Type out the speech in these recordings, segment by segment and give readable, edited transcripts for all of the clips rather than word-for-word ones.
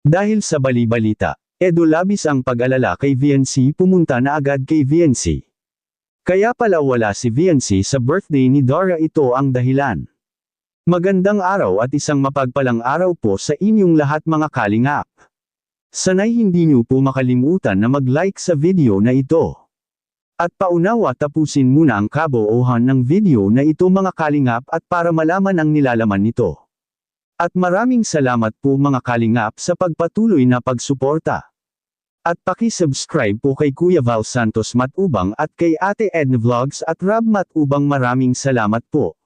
Dahil sa bali-balita, Edo labis ang pag-alala kay VNC pumunta na agad kay VNC. Kaya pala wala si VNC sa birthday ni Dara, ito ang dahilan. Magandang araw at isang mapagpalang araw po sa inyong lahat mga kalingap. Sanay hindi niyo po makalimutan na mag-like sa video na ito. At paunawa tapusin muna ang kabuuhan ng video na ito mga kalingap at para malaman ang nilalaman nito. At maraming salamat po mga kalingap sa pagpatuloy na pagsuporta. At paki-subscribe po kay Kuya Val Santos Matubang at kay Ate Edna Vlogs at Rob Matubang, maraming salamat po.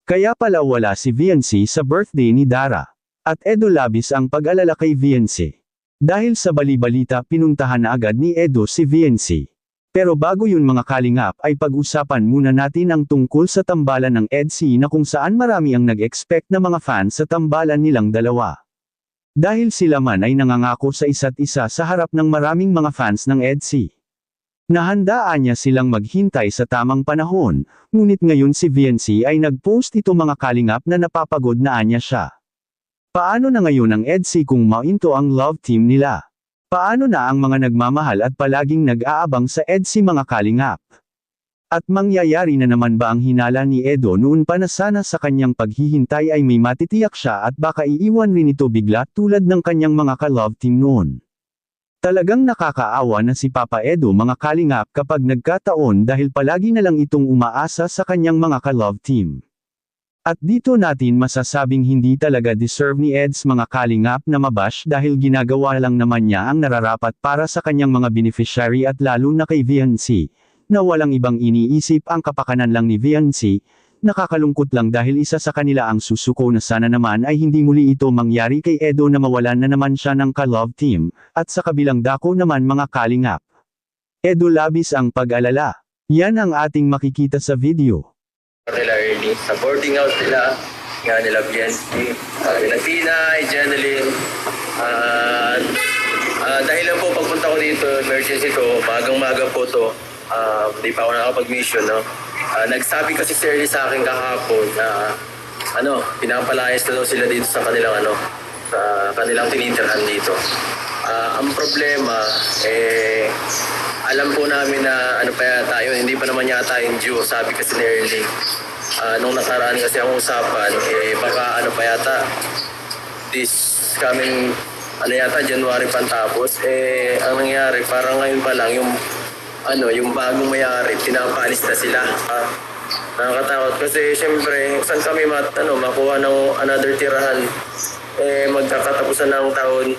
Kaya pala wala si VNC sa birthday ni Dara. At Edo labis ang pag-alala kay VNC. Dahil sa bali-balita pinuntahan na agad ni Edo si VNC. Pero bago yun mga kalingap ay pag-usapan muna natin ang tungkol sa tambalan ng EDC na kung saan marami ang nag-expect na mga fans sa tambalan nilang dalawa. Dahil sila man ay nangangako sa isa't isa sa harap ng maraming mga fans ng EDC. Nahandaan niya silang maghintay sa tamang panahon, ngunit ngayon si VNC ay nag-post ito mga kalingap na napapagod na anya siya. Paano na ngayon ang EDC kung mainto ang love team nila? Paano na ang mga nagmamahal at palaging nag-aabang sa EDC mga kalingap? At mangyayari na naman ba ang hinala ni Edo noon pa na sana sa kanyang paghihintay ay may matitiyak siya at baka iiwan rin ito bigla tulad ng kanyang mga ka-love team noon? Talagang nakakaawa na si Papa Edo mga kalingap kapag nagkataon dahil palagi na lang itong umaasa sa kanyang mga ka-love team. At dito natin masasabing hindi talaga deserve ni Eds mga kalingap na mabash dahil ginagawa lang naman niya ang nararapat para sa kanyang mga beneficiary at lalo na kay VNC, na walang ibang iniisip ang kapakanan lang ni VNC. Nakakalungkot lang dahil isa sa kanila ang susuko na sana naman ay hindi muli ito mangyari kay Edo na mawalan na naman siya ng ka-love team, at sa kabilang dako naman mga kalingap. Edo labis ang pag-alala. Yan ang ating makikita sa video. Nila early, sa boarding house nila, nga nila BNC, nila Pinay, Jeneline, dahil lang po pagpunta ko dito, emergency to, magang-maga po to, di pa ako nakapag-mission, no? Nagsabi kasi si Early sa akin kahapon na, pinapalayas na daw sila dito sa kanilang, sa kanilang tinitirhan dito. Ang problema, alam po namin na pa yata yun, hindi pa naman yata yung due, sabi kasi ni Early. Nung nakaraan kasi ang usapan, baka pa yata, this coming, January pantapos, ang nangyari, parang ngayon pa lang, yung bagong mayari, pinapalis na sila. Nakakatakot kasi syempre, saan kami makuha ng another tirahan, magkakatapusan ng taon.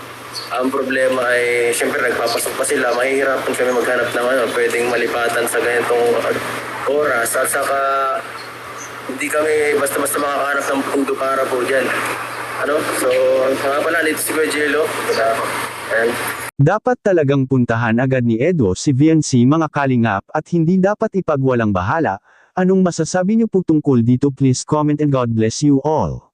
Ang problema ay, syempre nagpapasok pa sila, mahihirapan kami maghanap ng pwedeng malipatan sa ganitong oras. At saka, hindi kami basta-basta makakahanap ng pundo para po dyan. So, nga pala, dito si Kuya Jello. Dapat talagang puntahan agad ni Edo si VNC mga kalingap at hindi dapat ipagwalang bahala. Anong masasabi niyo po tungkol dito? Please comment and God bless you all.